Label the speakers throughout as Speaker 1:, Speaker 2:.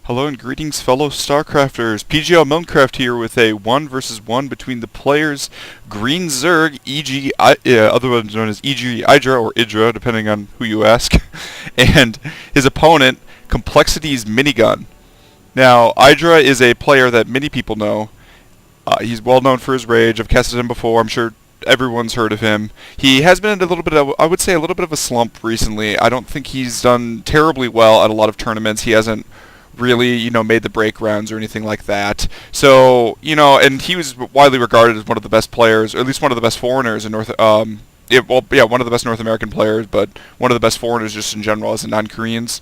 Speaker 1: Hello and greetings, fellow StarCrafters. PGL Milncraft here with a 1 versus 1 between the players Green Zerg, otherwise known as EGIdra or Idra, depending on who you ask, and his opponent, Complexity's Minigun. Now, Idra is a player that many people know. He's well known for his rage. I've casted him before. I'm sure everyone's heard of him. He has been in a little bit of, I would say, a little bit of a slump recently. I don't think he's done terribly well at a lot of tournaments. He hasn't really, made the break rounds or anything like that. So, and he was widely regarded as one of the best players, or at least one of the best foreigners in one of the best North American players, but one of the best foreigners just in general as a non-Koreans.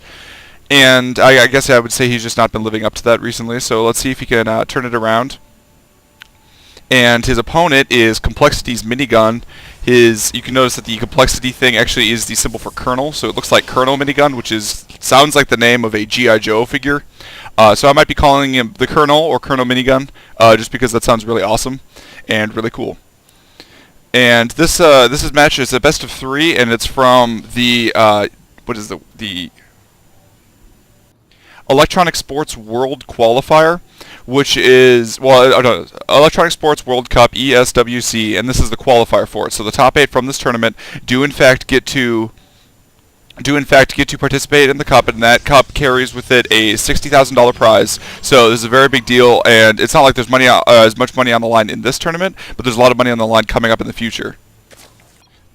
Speaker 1: And I guess I would say he's just not been living up to that recently. So let's see if he can turn it around. And his opponent is Complexity's Minigun. You can notice that the complexity thing actually is the symbol for Colonel, so it looks like coL.Minigun, which sounds like the name of a G.I. Joe figure. So I might be calling him the Colonel or coL.Minigun, just because that sounds really awesome and really cool. And this match is a best of 3, and it's from the the Electronic Sports World Qualifier, which is, Electronic Sports World Cup, ESWC, and this is the qualifier for it. So the top 8 from this tournament do in fact get to participate in the cup, and that cup carries with it a $60,000 prize. So this is a very big deal, and it's not like there's as much money on the line in this tournament, but there's a lot of money on the line coming up in the future.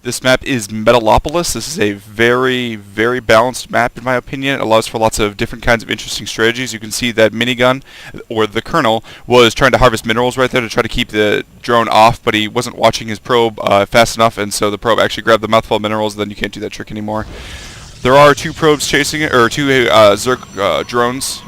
Speaker 1: This map is Metalopolis. This is a very, very balanced map, in my opinion. It allows for lots of different kinds of interesting strategies. You can see that Minigun, or the Colonel, was trying to harvest minerals right there to try to keep the drone off, but he wasn't watching his probe fast enough, and so the probe actually grabbed the mouthful of minerals, and then you can't do that trick anymore. There are 2 probes chasing it, or 2 Zerg drones,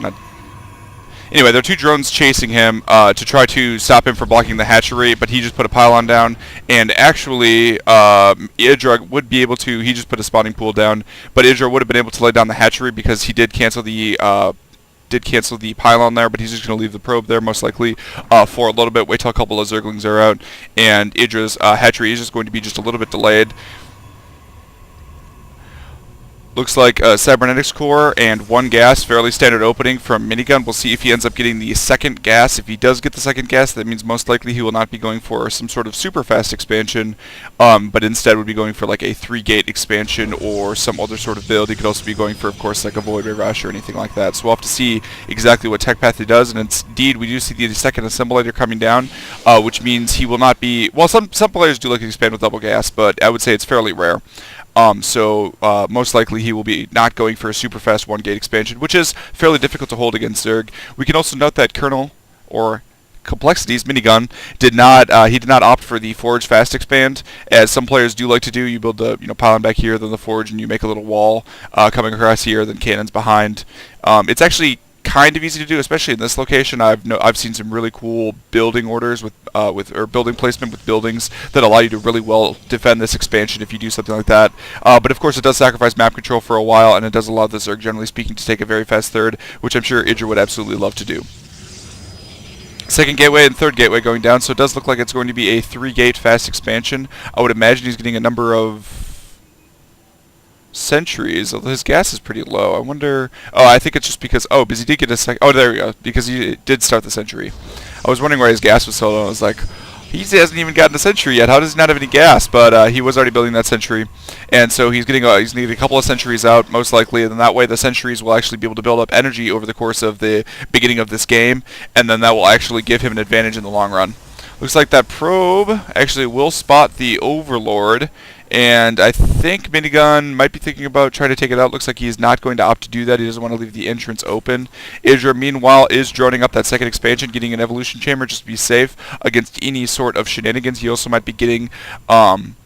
Speaker 1: Anyway, there are 2 drones chasing him to try to stop him from blocking the hatchery, but he just put a pylon down, and actually Idra would be able to, he just put a spawning pool down, but Idra would have been able to lay down the hatchery because he did cancel the pylon there, but he's just going to leave the probe there most likely for a little bit, wait till a couple of Zerglings are out, and Idra's hatchery is just going to be just a little bit delayed. Looks like a cybernetics core and 1 gas, fairly standard opening from Minigun. We'll see if he ends up getting the second gas. If he does get the second gas, that means most likely he will not be going for some sort of super fast expansion, but instead would be going for like a 3-gate expansion or some other sort of build. He could also be going for, of course, like a Void Ray Rush or anything like that. So we'll have to see exactly what tech path he does, and indeed we do see the second assimilator coming down, which means he will not be, well, some players do like to expand with double gas, but I would say it's fairly rare. So most likely he will be not going for a super fast 1-gate expansion, which is fairly difficult to hold against Zerg. We can also note that Colonel, or Complexity's Minigun, did not opt for the Forge fast expand, as some players do like to do. You build the pylon back here, then the Forge, and you make a little wall coming across here, then cannons behind. It's actually kind of easy to do, especially in this location. I've seen some really cool building orders or building placement with buildings that allow you to really well defend this expansion if you do something like that. But of course it does sacrifice map control for a while, and it does allow the Zerg, generally speaking, to take a very fast third, which I'm sure Idra would absolutely love to do. Second gateway and third gateway going down, so it does look like it's going to be a 3-gate fast expansion. I would imagine he's getting a number of centuries, although his gas is pretty low. I wonder, I think it's just because, because he did get a second, there we go, because he did start the century. I was wondering why his gas was so low. I was like, he hasn't even gotten a century yet, how does he not have any gas? But he was already building that century, and so he's getting a couple of centuries out, most likely, and then that way the centuries will actually be able to build up energy over the course of the beginning of this game, and then that will actually give him an advantage in the long run. Looks like that probe actually will spot the Overlord, and I think Minigun might be thinking about trying to take it out. Looks like he's not going to opt to do that. He doesn't want to leave the entrance open. Idra, meanwhile, is droning up that second expansion, getting an evolution chamber just to be safe against any sort of shenanigans. He also might be getting some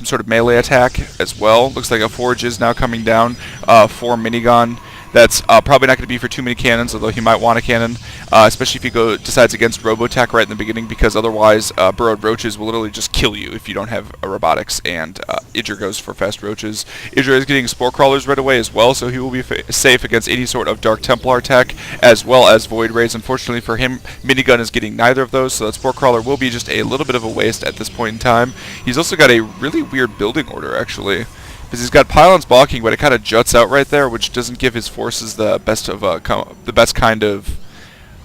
Speaker 1: sort of melee attack as well. Looks like a Forge is now coming down for Minigun. That's probably not going to be for too many cannons, although he might want a cannon, especially if he decides against Robotac right in the beginning, because otherwise burrowed roaches will literally just kill you if you don't have a robotics, and Idra goes for fast roaches. Idra is getting Spore Crawlers right away as well, so he will be safe against any sort of Dark Templar attack, as well as Void Rays. Unfortunately for him, Minigun is getting neither of those, so that Spore Crawler will be just a little bit of a waste at this point in time. He's also got a really weird building order, actually. because he's got pylons blocking, but it kind of juts out right there, which doesn't give his forces the best of the best kind of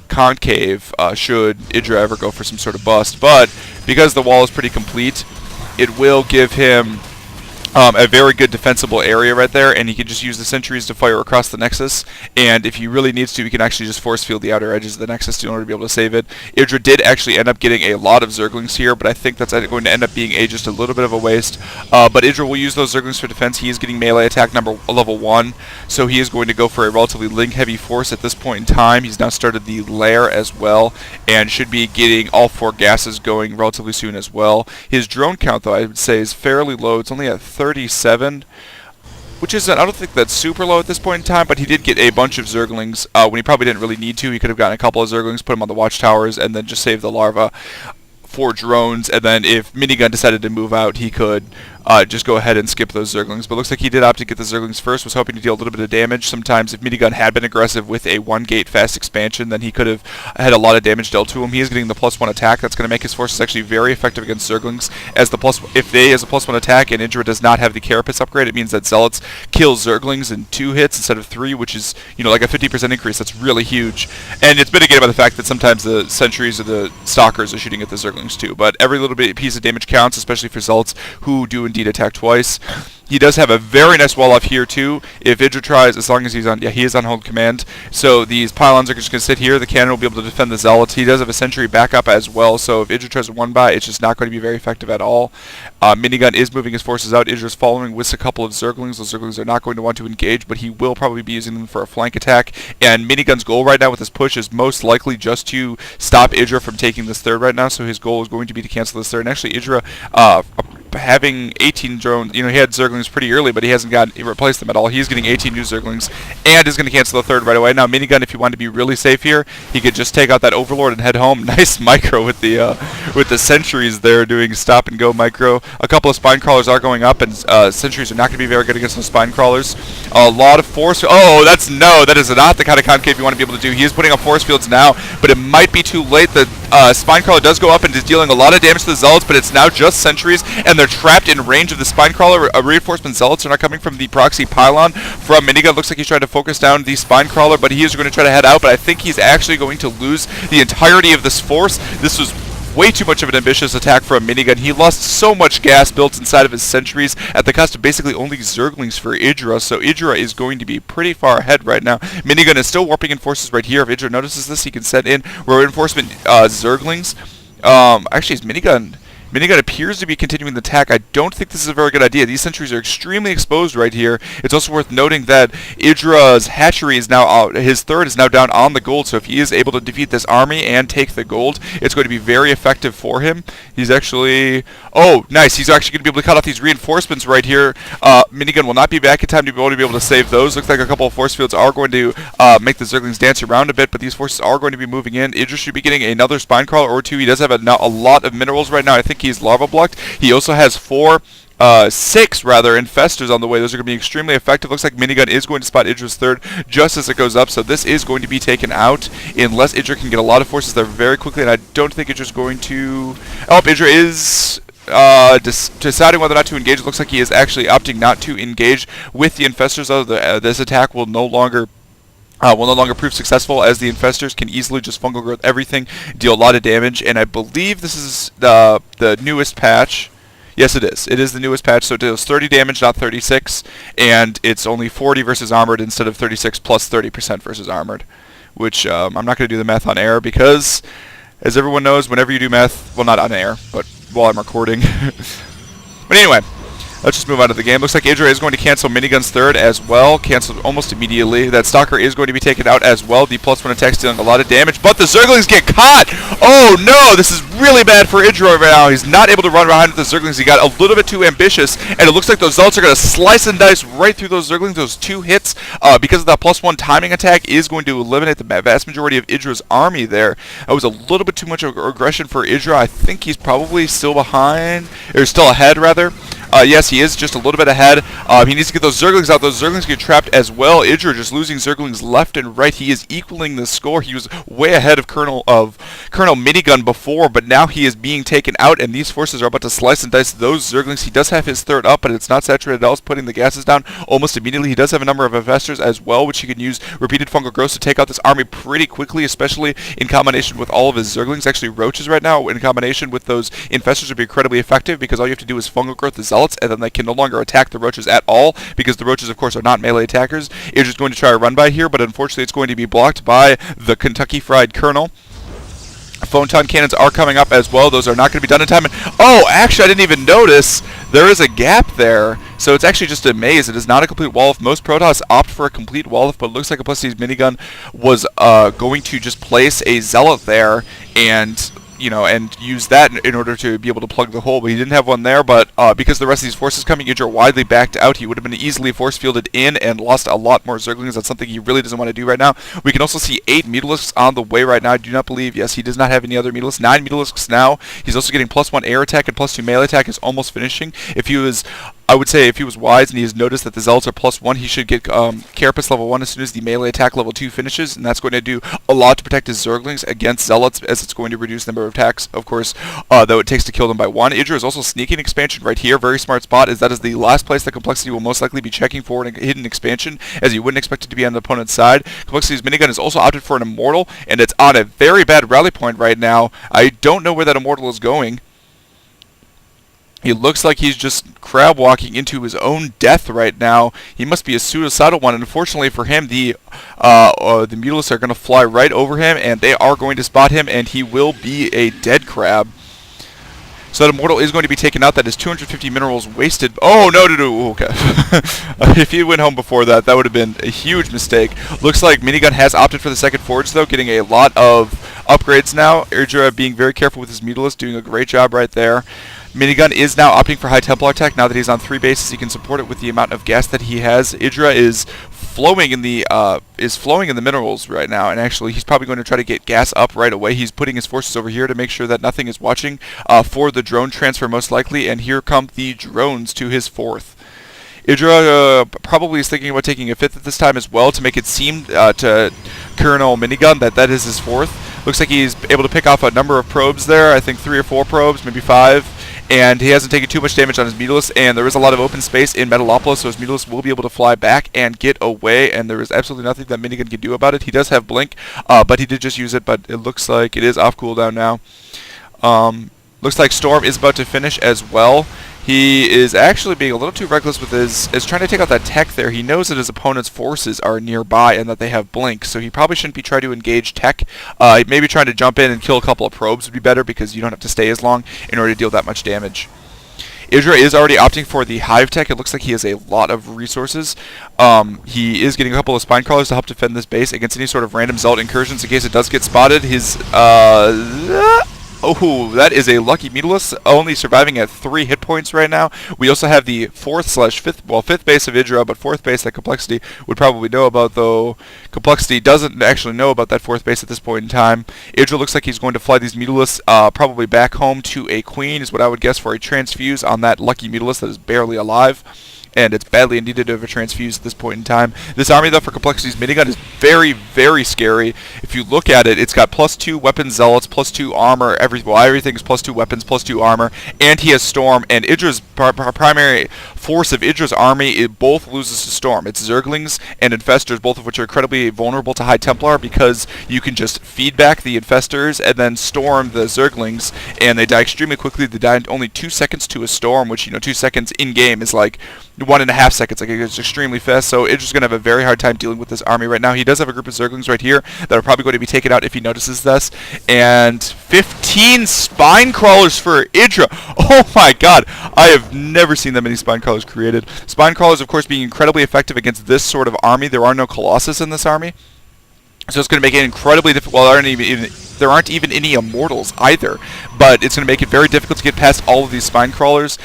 Speaker 1: concave should Idra ever go for some sort of bust. But because the wall is pretty complete, it will give him a very good defensible area right there, and he can just use the sentries to fire across the Nexus, and if he really needs to, he can actually just force field the outer edges of the Nexus in order to be able to save it. Idra did actually end up getting a lot of Zerglings here, but I think that's going to end up being just a little bit of a waste. But Idra will use those Zerglings for defense. He is getting melee attack level 1, so he is going to go for a relatively link-heavy force at this point in time. He's now started the lair as well, and should be getting all 4 gases going relatively soon as well. His drone count, though, I would say is fairly low. It's only at 37, which isn't, I don't think that's super low at this point in time, but he did get a bunch of Zerglings when he probably didn't really need to. He could have gotten a couple of Zerglings, put them on the watchtowers, and then just save the larva for drones, and then if Minigun decided to move out, he could just go ahead and skip those Zerglings. But it looks like he did opt to get the Zerglings first, was hoping to deal a little bit of damage. Sometimes if Minigun had been aggressive with a 1-gate fast expansion, then he could have had a lot of damage dealt to him. He is getting the +1 attack. That's going to make his forces actually very effective against Zerglings. As the if they as a +1 attack and Idra does not have the Carapace upgrade, it means that Zealots kill Zerglings in 2 hits instead of 3, which is, you know, like a 50% increase. That's really huge. And it's mitigated by the fact that sometimes the sentries or the stalkers are shooting at the Zerglings too. But every little bit piece of damage counts, especially for Zealots who do indeed attack twice. He does have a very nice wall off here too. If Idra tries, as long as he's on, he is on hold command. So these pylons are just going to sit here. The cannon will be able to defend the Zealots. He does have a sentry backup as well. So if Idra tries to 1-buy, it's just not going to be very effective at all. Minigun is moving his forces out. Idra's following with a couple of Zerglings. Those Zerglings are not going to want to engage, but he will probably be using them for a flank attack. And Minigun's goal right now with his push is most likely just to stop Idra from taking this third right now. So his goal is going to be to cancel this third. And actually, Idra, having 18 drones, you know, he had Zerglings pretty early, but he hasn't replaced them at all. He's getting 18 new Zerglings and is going to cancel the third right away. Now, Minigun, if you want to be really safe here, he could just take out that Overlord and head home. Nice micro with the sentries there doing stop and go micro. A couple of spine crawlers are going up, and sentries are not going to be very good against those spine crawlers. A lot of force. Oh, that is not the kind of concave you want to be able to do. He is putting up force fields now, but it might be too late. The spine crawler does go up and is dealing a lot of damage to the Zealots, but it's now just sentries, and they're trapped in range of the spine crawler. Reinforcement Zealots are not coming from the proxy pylon from Minigun. Looks like he's trying to focus down the spine crawler, but he is going to try to head out, but I think he's actually going to lose the entirety of this force. This was way too much of an ambitious attack from Minigun. He lost so much gas built inside of his sentries at the cost of basically only Zerglings for Idra, so Idra is going to be pretty far ahead right now. Minigun is still warping in forces right here. If Idra notices this, he can set in reinforcement Zerglings. Actually, it's Minigun. Minigun appears to be continuing the attack. I don't think this is a very good idea. These sentries are extremely exposed right here. It's also worth noting that Idra's hatchery is now out. His third is now down on the gold, so if he is able to defeat this army and take the gold, it's going to be very effective for him. He's actually... Oh, nice. He's actually going to be able to cut off these reinforcements right here. Minigun will not be back in time to be able to save those. Looks like a couple of force fields are going to make the Zerglings dance around a bit, but these forces are going to be moving in. Idra should be getting another spine crawler or 2. He does have a lot of minerals right now. I think he's larva blocked. He also has 6 infestors on the way. Those are going to be extremely effective. Looks like Minigun is going to spot Idra's third just as it goes up, so this is going to be taken out unless Idra can get a lot of forces there very quickly, and I don't think Idra's going to... Oh, Idra is... deciding whether or not to engage. It looks like he is actually opting not to engage with the infestors, though. This attack will no longer prove successful, as the infestors can easily just fungal growth everything, deal a lot of damage, and I believe this is the newest patch. Yes, it is. It is the newest patch, so it deals 30 damage, not 36, and it's only 40 versus armored instead of 36 plus 30% versus armored, which I'm not going to do the math on air because, as everyone knows, whenever you do math, well, not on air, but while I'm recording. But anyway, let's just move on to the game. Looks like Idra is going to cancel Minigun's third as well. Canceled almost immediately. That Stalker is going to be taken out as well. The +1 attack's dealing a lot of damage, but the Zerglings get caught! Oh no! This is really bad for Idra right now. He's not able to run behind with the Zerglings. He got a little bit too ambitious, and it looks like those Zealots are going to slice and dice right through those Zerglings. Those 2 hits, because of that +1 timing attack, is going to eliminate the vast majority of Idra's army there. That was a little bit too much aggression for Idra. I think he's probably still behind, or still ahead, rather. Yes, he is just a little bit ahead. He needs to get those Zerglings out. Those Zerglings get trapped as well. Idra just losing Zerglings left and right. He is equaling the score. He was way ahead of coL.Minigun before, but now he is being taken out, and these forces are about to slice and dice those Zerglings. He does have his third up, but it's not saturated at all. It's putting the gases down almost immediately. He does have a number of infestors as well, which he can use repeated fungal growths to take out this army pretty quickly, especially in combination with all of his Zerglings. Actually, roaches right now in combination with those infestors would be incredibly effective, because all you have to do is fungal growth the zealots, and then they can no longer attack the roaches at all, because the roaches, of course, are not melee attackers. Idra's going to try a run by here, but unfortunately it's going to be blocked by the Kentucky Fried Colonel. Photon cannons are coming up as well. Those are not going to be done in time. And, oh, actually, I didn't even notice there is a gap there. So it's actually just a maze. It is not a complete wall-off. Most Protoss opt for a complete wall-off, but it looks like a +minigun was going to just place a zealot there and and use that in order to be able to plug the hole, but he didn't have one there. But because the rest of these forces coming, Idra widely backed out. He would have been easily force fielded in and lost a lot more Zerglings. That's something he really doesn't want to do right now. We can also see 8 Metalisks on the way right now. I do not believe, yes, he does not have any other Metalisks. 9 Metalisks now. He's also getting +1 air attack and +2 melee attack is almost finishing. If he was... I would say if he was wise and he has noticed that the Zealots are +1, he should get Carapace level 1 as soon as the melee attack level 2 finishes, and that's going to do a lot to protect his Zerglings against Zealots, as it's going to reduce the number of attacks, of course, though it takes to kill them by 1. Idra is also sneaking expansion right here. Very smart spot, as that is the last place that Complexity will most likely be checking for a hidden expansion, as you wouldn't expect it to be on the opponent's side. Complexity's minigun is also opted for an Immortal, and it's on a very bad rally point right now. I don't know where that Immortal is going. He looks like he's just crab walking into his own death right now. He must be a suicidal one. And unfortunately for him, the Mutalisks are going to fly right over him, and they are going to spot him, and he will be a dead crab. So that Immortal is going to be taken out. That is 250 minerals wasted. Oh, no. Okay. If he went home before that, that would have been a huge mistake. Looks like Minigun has opted for the second forge, though, getting a lot of upgrades now. Idra being very careful with his Mutalisks, doing a great job right there. Minigun is now opting for high Templar attack. Now that he's on 3 bases, he can support it with the amount of gas that he has. Idra is flowing in the minerals right now, and actually he's probably going to try to get gas up right away. He's putting his forces over here to make sure that nothing is watching for the drone transfer most likely, and here come the drones to his 4th. Idra probably is thinking about taking a 5th at this time as well to make it seem to coL.Minigun that is his 4th. Looks like he's able to pick off a number of probes there. I think 3 or 4 probes, maybe 5. And he hasn't taken too much damage on his Mutalisks, and there is a lot of open space in Metalopolis, so his Mutalisks will be able to fly back and get away, and there is absolutely nothing that Minigun can do about it. He does have Blink, but he did just use it, but it looks like it is off cooldown now. Looks like Storm is about to finish as well. He is actually being a little too reckless with his trying to take out that tech there. He knows that his opponent's forces are nearby and that they have Blink, so he probably shouldn't be trying to engage tech. Maybe trying to jump in and kill a couple of probes would be better, because you don't have to stay as long in order to deal that much damage. Idra is already opting for the Hive Tech. It looks like he has a lot of resources. He is getting a couple of Spine Crawlers to help defend this base against any sort of random Zealot incursions in case it does get spotted. His oh, that is a lucky Mutalisk, only surviving at 3 hit points right now. We also have the 5th base of Idra, but 4th base that Complexity would probably know about, though Complexity doesn't actually know about that 4th base at this point in time. Idra looks like he's going to fly these Mutalisks probably back home to a Queen, is what I would guess, for a transfuse on that lucky Mutalisk that is barely alive. And it's badly in need of a transfuse at this point in time. This army, though, for Complexity's Minigun is very, very scary. If you look at it, it's got +2 weapon Zealots, +2 armor, everything is +2 weapons, +2 armor, and he has Storm, and Idra's primary force of Idra's army, it both loses to Storm. It's Zerglings and Infestors, both of which are incredibly vulnerable to High Templar, because you can just feed back the Infestors and then storm the Zerglings, and they die extremely quickly. They die in only 2 seconds to a storm, which, 2 seconds in-game is like 1.5 seconds. Like, it's extremely fast, so Idra's going to have a very hard time dealing with this army right now. He does have a group of Zerglings right here that are probably going to be taken out if he notices this, and 15 Spine Crawlers for Idra. Oh my god, I have never seen that many Spine Crawlers created. Spine Crawlers, of course, being incredibly effective against this sort of army. There are no Colossus in this army, so it's going to make it incredibly difficult. Well, there aren't even any Immortals either, but it's going to make it very difficult to get past all of these Spine Crawlers.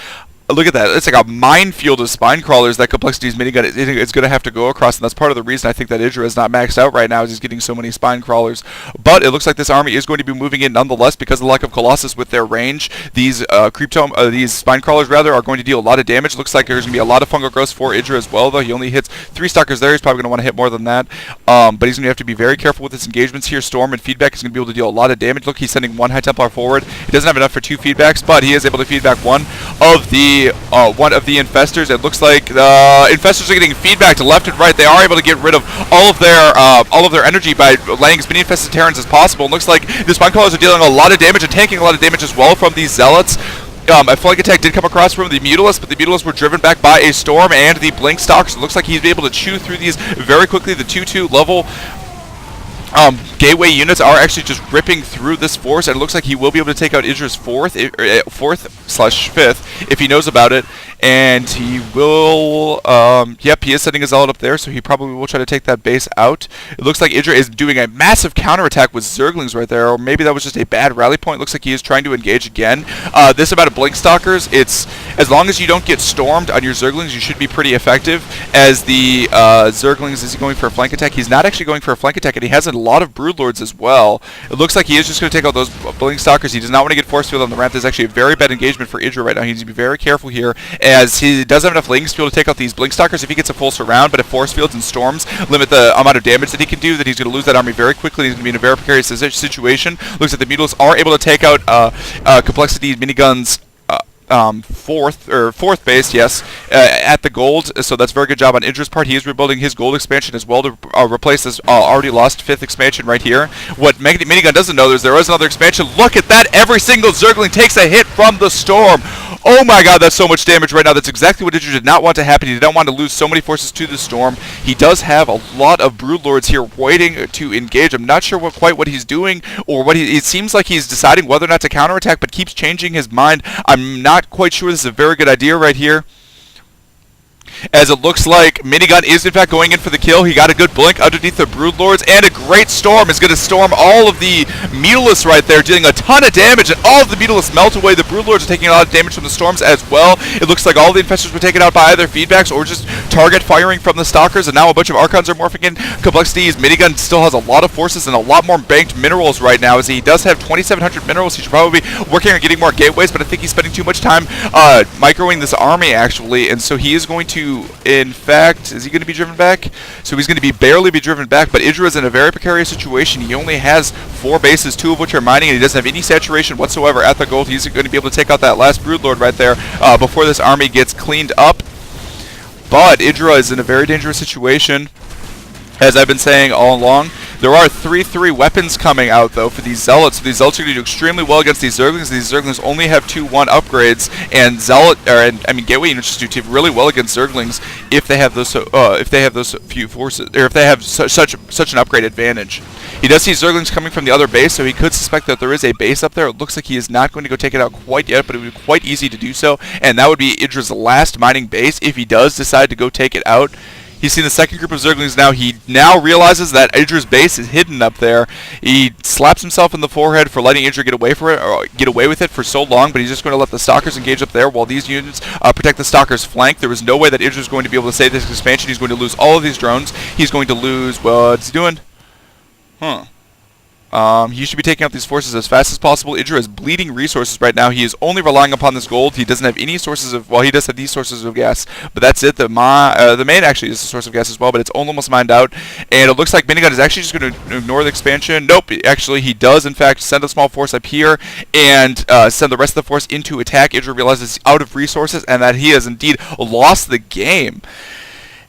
Speaker 1: Look at that. It's like a minefield of spine crawlers that Complexity's minigun is going to have to go across, and that's part of the reason I think that Idra is not maxed out right now, is he's getting so many spine crawlers. But it looks like this army is going to be moving in nonetheless because of the lack of Colossus with their range. These these spine crawlers rather are going to deal a lot of damage. Looks like there's going to be a lot of fungal growth for Idra as well, though. He only hits 3 stalkers there. He's probably going to want to hit more than that. But he's going to have to be very careful with his engagements here. Storm and feedback is going to be able to deal a lot of damage. Look, he's sending 1 High Templar forward. He doesn't have enough for 2 feedbacks, but he is able to feedback one of the infestors. It looks like the infestors are getting feedback to left and right. They are able to get rid of all of their energy by laying as many infested Terrans as possible. It looks like the spine crawlers are dealing a lot of damage and taking a lot of damage as well from these zealots. A flank attack did come across from the Mutalists, but the Mutalists were driven back by a Storm and the Blink Stalkers. It looks like he's able to chew through these very quickly. The 2-2 level gateway units are actually just ripping through this force, and it looks like he will be able to take out Idra's 4th/5th if he knows about it. And he will, yep, he is setting his zealot up there, so he probably will try to take that base out. It looks like Idra is doing a massive counterattack with Zerglings right there, or maybe that was just a bad rally point. Looks like he is trying to engage again. This amount of Blink Stalkers, it's, as long as you don't get stormed on your Zerglings, you should be pretty effective. As the Zerglings is going for a flank attack. He's not actually going for a flank attack, and he has a lot of Broodlords as well. It looks like he is just going to take out those Blink Stalkers. He does not want to get force field on the ramp. There's actually a very bad engagement for Idra right now. He needs to be very careful here, as he does have enough Lings to be able to take out these Blink Stalkers if he gets a full surround, but if force fields and storms limit the amount of damage that he can do, then he's going to lose that army very quickly. He's going to be in a very precarious situation. Looks like the Mutalists are able to take out Complexity Minigun's fourth base, yes, at the gold. So that's a very good job on Idra's part. He is rebuilding his gold expansion as well to replace this already lost 5th expansion right here. What Minigun doesn't know is there is another expansion. Look at that! Every single Zergling takes a hit from the storm. Oh my god, that's so much damage right now. That's exactly what Idra did not want to happen. He did not want to lose so many forces to the storm. He does have a lot of Broodlords here waiting to engage. I'm not sure quite what he's doing, or what it seems like he's deciding whether or not to counterattack, but keeps changing his mind. I'm not quite sure this is a very good idea right here, as it looks like Minigun is in fact going in for the kill. He got a good blink underneath the Broodlords, and a great storm is going to storm all of the Mutalists right there, dealing a ton of damage, and all of the Mutalists melt away. The Broodlords are taking a lot of damage from the storms as well. It looks like all the infestors were taken out by either feedbacks or just target firing from the Stalkers, and now a bunch of Archons are morphing in. Complexity's Minigun still has a lot of forces and a lot more banked minerals right now, as he does have 2,700 minerals. He should probably be working on getting more gateways, but I think he's spending too much time microing this army, actually, and so he is going to, in fact, is he going to be driven back? So he's going to barely be driven back, but Idra is in a very precarious situation. He only has 4 bases, 2 of which are mining, and he doesn't have any saturation whatsoever at the gold. He's going to be able to take out that last Broodlord right there before this army gets cleaned up. But Idra is in a very dangerous situation, as I've been saying all along. There are 3/3 weapons coming out, though, for these Zealots. So these Zealots are going to do extremely well against these Zerglings. These Zerglings only have 2/1 upgrades, and Gateway units just do really well against Zerglings if they have those few forces, or if they have such an upgrade advantage. He does see Zerglings coming from the other base, so he could suspect that there is a base up there. It looks like he is not going to go take it out quite yet, but it would be quite easy to do so, and that would be Idra's last mining base if he does decide to go take it out. He's seen the second group of Zerglings now. He now realizes that Idra's base is hidden up there. He slaps himself in the forehead for letting Idra get away with it for so long, but he's just going to let the Stalkers engage up there while these units protect the Stalkers' flank. There is no way that Idra's going to be able to save this expansion. He's going to lose all of these drones. He's going to lose, what's he doing? He should be taking out these forces as fast as possible. Idra is bleeding resources right now. He is only relying upon this gold. He doesn't have any sources of, well, he does have these sources of gas, but that's it. The main actually is a source of gas as well, but it's almost mined out. And it looks like Minigun is actually just going to ignore the expansion. Nope, actually he does in fact send a small force up here and send the rest of the force into attack. Idra realizes he's out of resources and that he has indeed lost the game.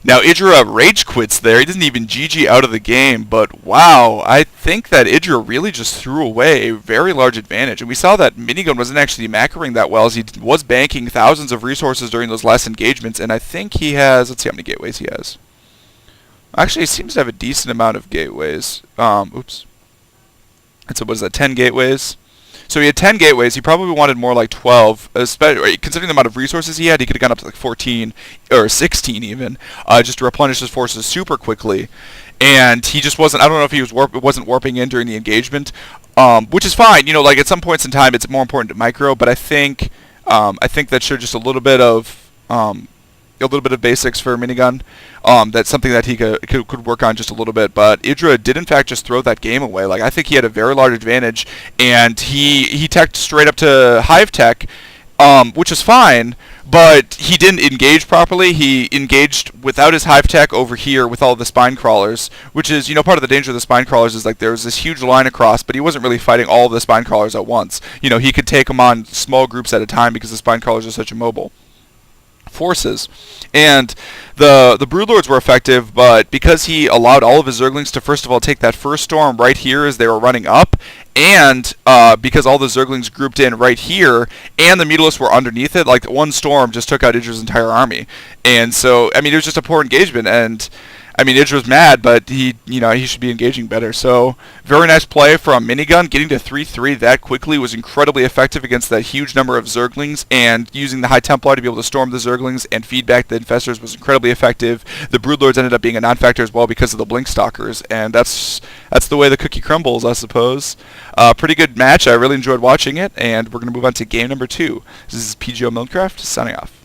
Speaker 1: Now, Idra rage quits there. He doesn't even GG out of the game, but wow, I think that Idra really just threw away a very large advantage. And we saw that Minigun wasn't actually macroing that well, as he was banking thousands of resources during those last engagements, and I think he has, let's see how many gateways he has. Actually, he seems to have a decent amount of gateways. Oops. And so what is that, 10 gateways? So he had 10 gateways. He probably wanted more like 12, especially considering the amount of resources he had. He could have gone up to like 14 or 16 even, just to replenish his forces super quickly. And he just wasn't. I don't know if he wasn't warping in during the engagement, which is fine. You know, like at some points in time, it's more important to micro. But I think I think that showed just a little bit of basics for Minigun. That's something that he could work on just a little bit. But Idra did in fact just throw that game away. Like, I think he had a very large advantage, and he teched straight up to Hive Tech, which is fine. But he didn't engage properly. He engaged without his Hive Tech over here with all the spine crawlers, which is, part of the danger of the spine crawlers is like there was this huge line across, but he wasn't really fighting all of the spine crawlers at once. He could take them on small groups at a time because the spine crawlers are such immobile forces. And the Broodlords were effective, but because he allowed all of his Zerglings to first of all take that first storm right here as they were running up, and because all the Zerglings grouped in right here, and the Metalopolis were underneath it, like one storm just took out Idra's entire army. And so, it was just a poor engagement, and Idra was mad, but he should be engaging better. So, very nice play from Minigun. Getting to 3-3 that quickly was incredibly effective against that huge number of Zerglings, and using the High Templar to be able to storm the Zerglings and feed back the Infestors was incredibly effective. The Broodlords ended up being a non-factor as well because of the Blink Stalkers, and that's the way the cookie crumbles, I suppose. Pretty good match. I really enjoyed watching it, and we're going to move on to game number 2. This is PGO Milcraft, signing off.